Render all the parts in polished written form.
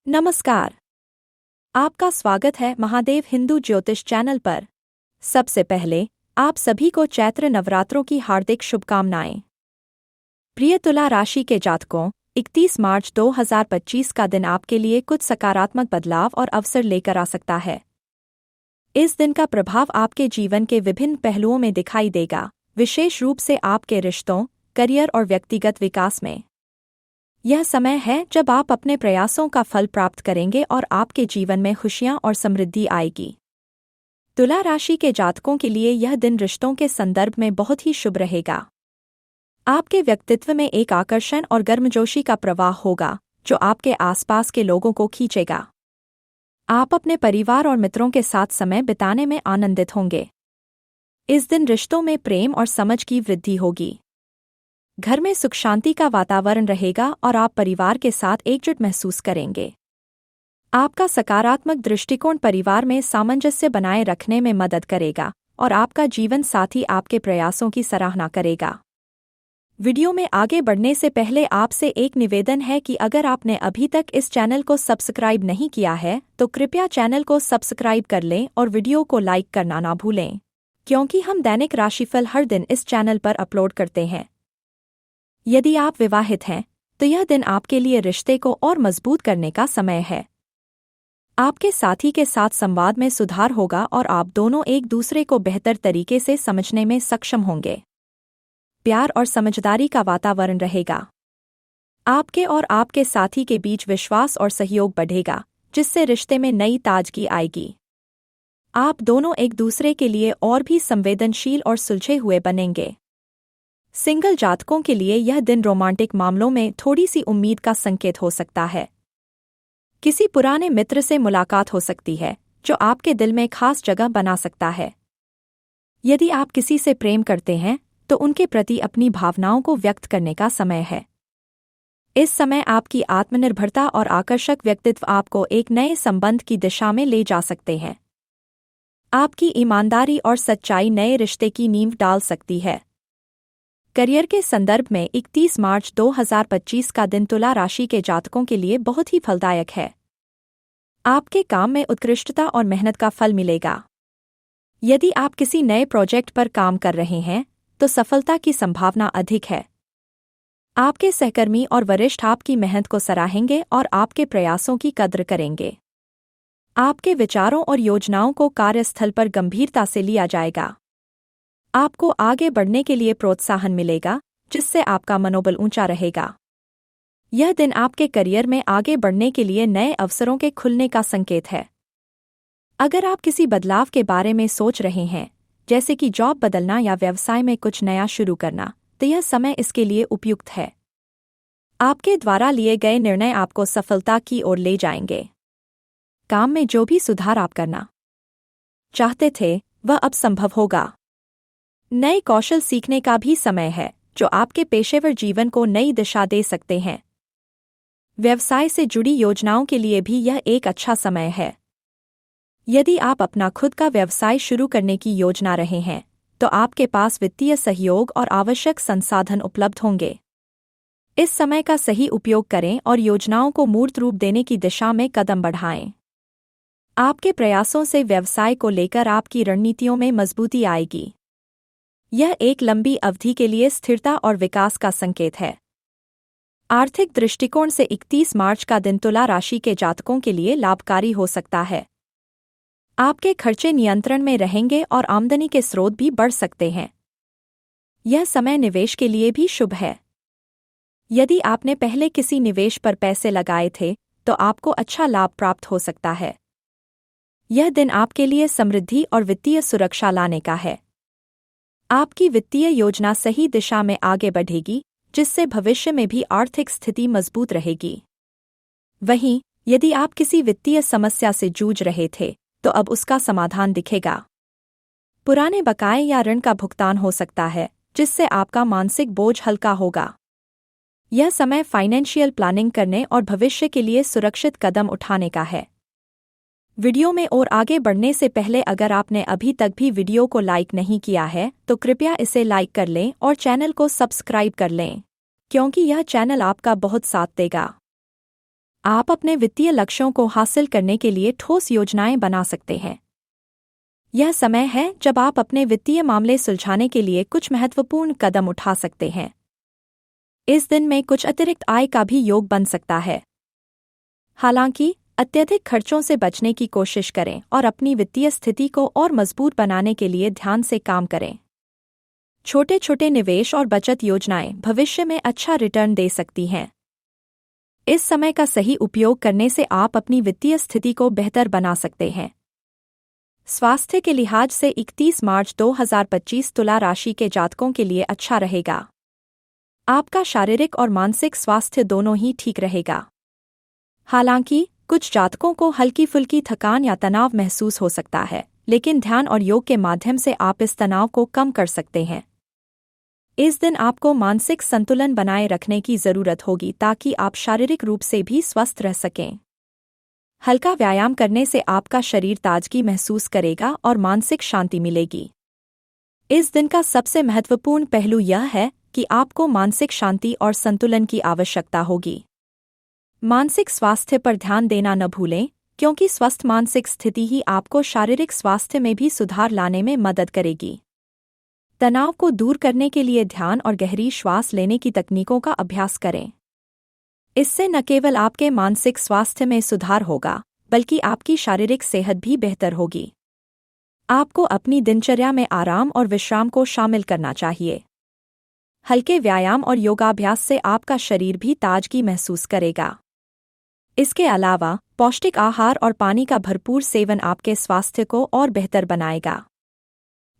नमस्कार। आपका स्वागत है महादेव हिंदू ज्योतिष चैनल पर। सबसे पहले आप सभी को चैत्र नवरात्रों की हार्दिक शुभकामनाएं। प्रिय तुला राशि के जातकों, 31 मार्च 2025 का दिन आपके लिए कुछ सकारात्मक बदलाव और अवसर लेकर आ सकता है। इस दिन का प्रभाव आपके जीवन के विभिन्न पहलुओं में दिखाई देगा, विशेष रूप से आपके रिश्तों, करियर और व्यक्तिगत विकास में। यह समय है जब आप अपने प्रयासों का फल प्राप्त करेंगे और आपके जीवन में खुशियां और समृद्धि आएगी। तुला राशि के जातकों के लिए यह दिन रिश्तों के संदर्भ में बहुत ही शुभ रहेगा। आपके व्यक्तित्व में एक आकर्षण और गर्मजोशी का प्रवाह होगा, जो आपके आसपास के लोगों को खींचेगा। आप अपने परिवार और मित्रों के साथ समय बिताने में आनंदित होंगे। इस दिन रिश्तों में प्रेम और समझ की वृद्धि होगी। घर में सुख शांति का वातावरण रहेगा और आप परिवार के साथ एकजुट महसूस करेंगे। आपका सकारात्मक दृष्टिकोण परिवार में सामंजस्य बनाए रखने में मदद करेगा और आपका जीवन साथी आपके प्रयासों की सराहना करेगा। वीडियो में आगे बढ़ने से पहले आपसे एक निवेदन है कि अगर आपने अभी तक इस चैनल को सब्सक्राइब नहीं किया है तो कृपया चैनल को सब्सक्राइब कर लें और वीडियो को लाइक करना ना भूलें, क्योंकि हम दैनिक राशिफल हर दिन इस चैनल पर अपलोड करते हैं। यदि आप विवाहित हैं तो यह दिन आपके लिए रिश्ते को और मजबूत करने का समय है। आपके साथी के साथ संवाद में सुधार होगा और आप दोनों एक दूसरे को बेहतर तरीके से समझने में सक्षम होंगे। प्यार और समझदारी का वातावरण रहेगा। आपके और आपके साथी के बीच विश्वास और सहयोग बढ़ेगा, जिससे रिश्ते में नई ताजगी आएगी। आप दोनों एक दूसरे के लिए और भी संवेदनशील और सुलझे हुए बनेंगे। सिंगल जातकों के लिए यह दिन रोमांटिक मामलों में थोड़ी सी उम्मीद का संकेत हो सकता है। किसी पुराने मित्र से मुलाकात हो सकती है, जो आपके दिल में खास जगह बना सकता है। यदि आप किसी से प्रेम करते हैं तो उनके प्रति अपनी भावनाओं को व्यक्त करने का समय है। इस समय आपकी आत्मनिर्भरता और आकर्षक व्यक्तित्व आपको एक नए संबंध की दिशा में ले जा सकते हैं। आपकी ईमानदारी और सच्चाई नए रिश्ते की नींव डाल सकती है। करियर के संदर्भ में 31 मार्च 2025 का दिन तुला राशि के जातकों के लिए बहुत ही फलदायक है। आपके काम में उत्कृष्टता और मेहनत का फल मिलेगा। यदि आप किसी नए प्रोजेक्ट पर काम कर रहे हैं तो सफलता की संभावना अधिक है। आपके सहकर्मी और वरिष्ठ आपकी मेहनत को सराहेंगे और आपके प्रयासों की कद्र करेंगे। आपके विचारों और योजनाओं को कार्यस्थल पर गंभीरता से लिया जाएगा। आपको आगे बढ़ने के लिए प्रोत्साहन मिलेगा, जिससे आपका मनोबल ऊंचा रहेगा। यह दिन आपके करियर में आगे बढ़ने के लिए नए अवसरों के खुलने का संकेत है। अगर आप किसी बदलाव के बारे में सोच रहे हैं, जैसे कि जॉब बदलना या व्यवसाय में कुछ नया शुरू करना, तो यह समय इसके लिए उपयुक्त है। आपके द्वारा लिए गए निर्णय आपको सफलता की ओर ले जाएंगे। काम में जो भी सुधार आप करना चाहते थे, वह अब संभव होगा। नए कौशल सीखने का भी समय है, जो आपके पेशेवर जीवन को नई दिशा दे सकते हैं। व्यवसाय से जुड़ी योजनाओं के लिए भी यह एक अच्छा समय है। यदि आप अपना खुद का व्यवसाय शुरू करने की योजना रहे हैं, तो आपके पास वित्तीय सहयोग और आवश्यक संसाधन उपलब्ध होंगे। इस समय का सही उपयोग करें और योजनाओं को मूर्त रूप देने की दिशा में कदम बढ़ाएं। आपके प्रयासों से व्यवसाय को लेकर आपकी रणनीतियों में मजबूती आएगी। यह एक लंबी अवधि के लिए स्थिरता और विकास का संकेत है। आर्थिक दृष्टिकोण से 31 मार्च का दिन तुला राशि के जातकों के लिए लाभकारी हो सकता है। आपके खर्चे नियंत्रण में रहेंगे और आमदनी के स्रोत भी बढ़ सकते हैं। यह समय निवेश के लिए भी शुभ है। यदि आपने पहले किसी निवेश पर पैसे लगाए थे, तो आपको अच्छा लाभ प्राप्त हो सकता है। यह दिन आपके लिए समृद्धि और वित्तीय सुरक्षा लाने का है। आपकी वित्तीय योजना सही दिशा में आगे बढ़ेगी, जिससे भविष्य में भी आर्थिक स्थिति मजबूत रहेगी। वहीं, यदि आप किसी वित्तीय समस्या से जूझ रहे थे, तो अब उसका समाधान दिखेगा। पुराने बकाये या ऋण का भुगतान हो सकता है, जिससे आपका मानसिक बोझ हल्का होगा। यह समय फाइनेंशियल प्लानिंग करने और भविष्य के लिए सुरक्षित कदम उठाने का है। वीडियो में और आगे बढ़ने से पहले अगर आपने अभी तक भी वीडियो को लाइक नहीं किया है तो कृपया इसे लाइक कर लें और चैनल को सब्सक्राइब कर लें, क्योंकि यह चैनल आपका बहुत साथ देगा। आप अपने वित्तीय लक्ष्यों को हासिल करने के लिए ठोस योजनाएं बना सकते हैं। यह समय है जब आप अपने वित्तीय मामले सुलझाने के लिए कुछ महत्वपूर्ण कदम उठा सकते हैं। इस दिन में कुछ अतिरिक्त आय का भी योग बन सकता है। हालांकि अत्यधिक खर्चों से बचने की कोशिश करें और अपनी वित्तीय स्थिति को और मजबूत बनाने के लिए ध्यान से काम करें। छोटे छोटे निवेश और बचत योजनाएं भविष्य में अच्छा रिटर्न दे सकती हैं। इस समय का सही उपयोग करने से आप अपनी वित्तीय स्थिति को बेहतर बना सकते हैं। स्वास्थ्य के लिहाज से 31 मार्च 2025 तुला राशि के जातकों के लिए अच्छा रहेगा। आपका शारीरिक और मानसिक स्वास्थ्य दोनों ही ठीक रहेगा। हालांकि कुछ जातकों को हल्की फुल्की थकान या तनाव महसूस हो सकता है, लेकिन ध्यान और योग के माध्यम से आप इस तनाव को कम कर सकते हैं। इस दिन आपको मानसिक संतुलन बनाए रखने की जरूरत होगी ताकि आप शारीरिक रूप से भी स्वस्थ रह सकें। हल्का व्यायाम करने से आपका शरीर ताजगी महसूस करेगा और मानसिक शांति मिलेगी। इस दिन का सबसे महत्वपूर्ण पहलू यह है कि आपको मानसिक शांति और संतुलन की आवश्यकता होगी। मानसिक स्वास्थ्य पर ध्यान देना न भूलें, क्योंकि स्वस्थ मानसिक स्थिति ही आपको शारीरिक स्वास्थ्य में भी सुधार लाने में मदद करेगी। तनाव को दूर करने के लिए ध्यान और गहरी श्वास लेने की तकनीकों का अभ्यास करें। इससे न केवल आपके मानसिक स्वास्थ्य में सुधार होगा, बल्कि आपकी शारीरिक सेहत भी बेहतर होगी। आपको अपनी दिनचर्या में आराम और विश्राम को शामिल करना चाहिए। हल्के व्यायाम और योगाभ्यास से आपका शरीर भी ताजगी महसूस करेगा। इसके अलावा पौष्टिक आहार और पानी का भरपूर सेवन आपके स्वास्थ्य को और बेहतर बनाएगा।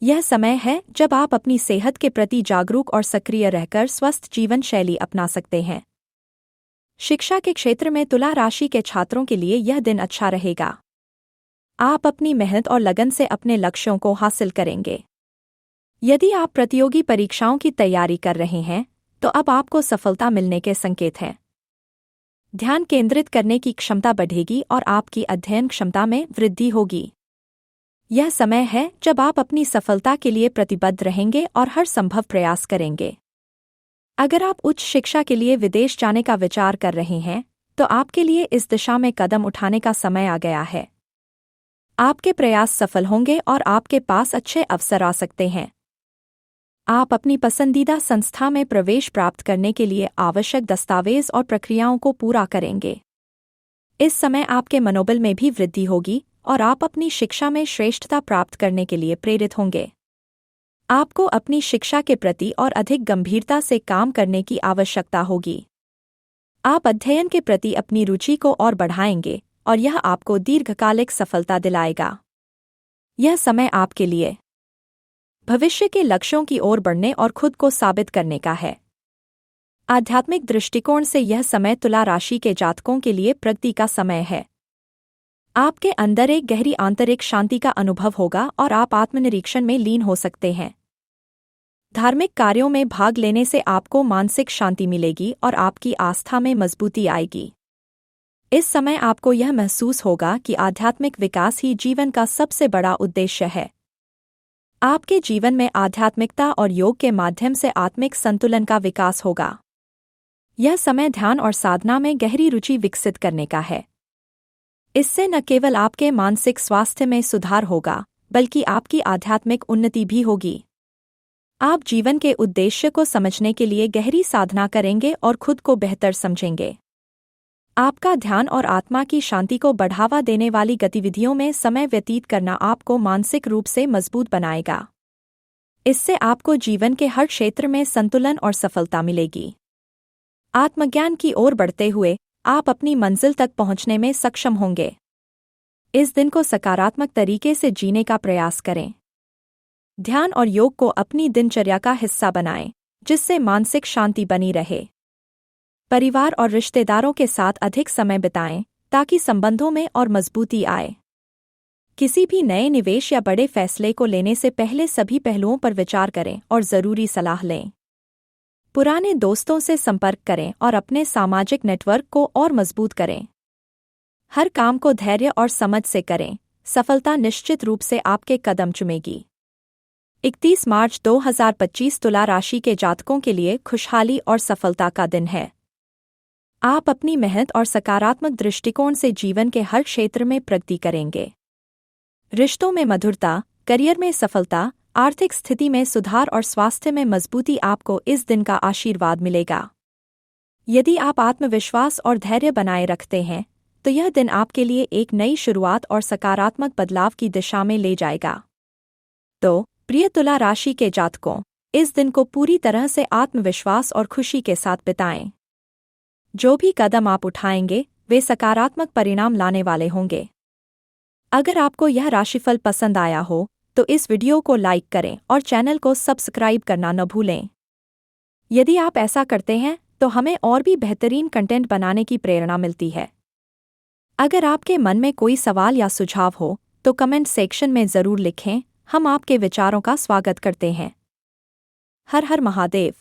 यह समय है जब आप अपनी सेहत के प्रति जागरूक और सक्रिय रहकर स्वस्थ जीवन शैली अपना सकते हैं। शिक्षा के क्षेत्र में तुला राशि के छात्रों के लिए यह दिन अच्छा रहेगा। आप अपनी मेहनत और लगन से अपने लक्ष्यों को हासिल करेंगे। यदि आप प्रतियोगी परीक्षाओं की तैयारी कर रहे हैं, तो अब आपको सफलता मिलने के संकेत हैं। ध्यान केंद्रित करने की क्षमता बढ़ेगी और आपकी अध्ययन क्षमता में वृद्धि होगी। यह समय है जब आप अपनी सफलता के लिए प्रतिबद्ध रहेंगे और हर संभव प्रयास करेंगे। अगर आप उच्च शिक्षा के लिए विदेश जाने का विचार कर रहे हैं, तो आपके लिए इस दिशा में कदम उठाने का समय आ गया है। आपके प्रयास सफल होंगे और आपके पास अच्छे अवसर आ सकते हैं। आप अपनी पसंदीदा संस्था में प्रवेश प्राप्त करने के लिए आवश्यक दस्तावेज और प्रक्रियाओं को पूरा करेंगे। इस समय आपके मनोबल में भी वृद्धि होगी और आप अपनी शिक्षा में श्रेष्ठता प्राप्त करने के लिए प्रेरित होंगे। आपको अपनी शिक्षा के प्रति और अधिक गंभीरता से काम करने की आवश्यकता होगी। आप अध्ययन के प्रति अपनी रुचि को और बढ़ाएंगे और यह आपको दीर्घकालिक सफलता दिलाएगा। यह समय आपके लिए भविष्य के लक्ष्यों की ओर बढ़ने और खुद को साबित करने का है। आध्यात्मिक दृष्टिकोण से यह समय तुला राशि के जातकों के लिए प्रगति का समय है। आपके अंदर एक गहरी आंतरिक शांति का अनुभव होगा और आप आत्मनिरीक्षण में लीन हो सकते हैं। धार्मिक कार्यों में भाग लेने से आपको मानसिक शांति मिलेगी और आपकी आस्था में मजबूती आएगी। इस समय आपको यह महसूस होगा कि आध्यात्मिक विकास ही जीवन का सबसे बड़ा उद्देश्य है। आपके जीवन में आध्यात्मिकता और योग के माध्यम से आत्मिक संतुलन का विकास होगा। यह समय ध्यान और साधना में गहरी रुचि विकसित करने का है। इससे न केवल आपके मानसिक स्वास्थ्य में सुधार होगा, बल्कि आपकी आध्यात्मिक उन्नति भी होगी। आप जीवन के उद्देश्य को समझने के लिए गहरी साधना करेंगे और खुद को बेहतर समझेंगे। आपका ध्यान और आत्मा की शांति को बढ़ावा देने वाली गतिविधियों में समय व्यतीत करना आपको मानसिक रूप से मजबूत बनाएगा। इससे आपको जीवन के हर क्षेत्र में संतुलन और सफलता मिलेगी। आत्मज्ञान की ओर बढ़ते हुए आप अपनी मंजिल तक पहुंचने में सक्षम होंगे। इस दिन को सकारात्मक तरीके से जीने का प्रयास करें। ध्यान और योग को अपनी दिनचर्या का हिस्सा बनाएं, जिससे मानसिक शांति बनी रहे। परिवार और रिश्तेदारों के साथ अधिक समय बिताएं, ताकि संबंधों में और मजबूती आए। किसी भी नए निवेश या बड़े फैसले को लेने से पहले सभी पहलुओं पर विचार करें और जरूरी सलाह लें। पुराने दोस्तों से संपर्क करें और अपने सामाजिक नेटवर्क को और मजबूत करें। हर काम को धैर्य और समझ से करें, सफलता निश्चित रूप से आपके कदम चुमेगी। 31 मार्च 2025 तुला राशि के जातकों के लिए खुशहाली और सफलता का दिन है। आप अपनी मेहनत और सकारात्मक दृष्टिकोण से जीवन के हर क्षेत्र में प्रगति करेंगे। रिश्तों में मधुरता, करियर में सफलता, आर्थिक स्थिति में सुधार और स्वास्थ्य में मजबूती आपको इस दिन का आशीर्वाद मिलेगा। यदि आप आत्मविश्वास और धैर्य बनाए रखते हैं, तो यह दिन आपके लिए एक नई शुरुआत और सकारात्मक बदलाव की दिशा में ले जाएगा। तो, प्रिय तुला राशि के जातकों, इस दिन को पूरी तरह से आत्मविश्वास और खुशी के साथ बिताएं। जो भी कदम आप उठाएंगे, वे सकारात्मक परिणाम लाने वाले होंगे। अगर आपको यह राशिफल पसंद आया हो, तो इस वीडियो को लाइक करें और चैनल को सब्सक्राइब करना न भूलें। यदि आप ऐसा करते हैं, तो हमें और भी बेहतरीन कंटेंट बनाने की प्रेरणा मिलती है। अगर आपके मन में कोई सवाल या सुझाव हो, तो कमेंट सेक्शन में ज़रूर लिखें, हम आपके विचारों का स्वागत करते हैं। हर हर महादेव।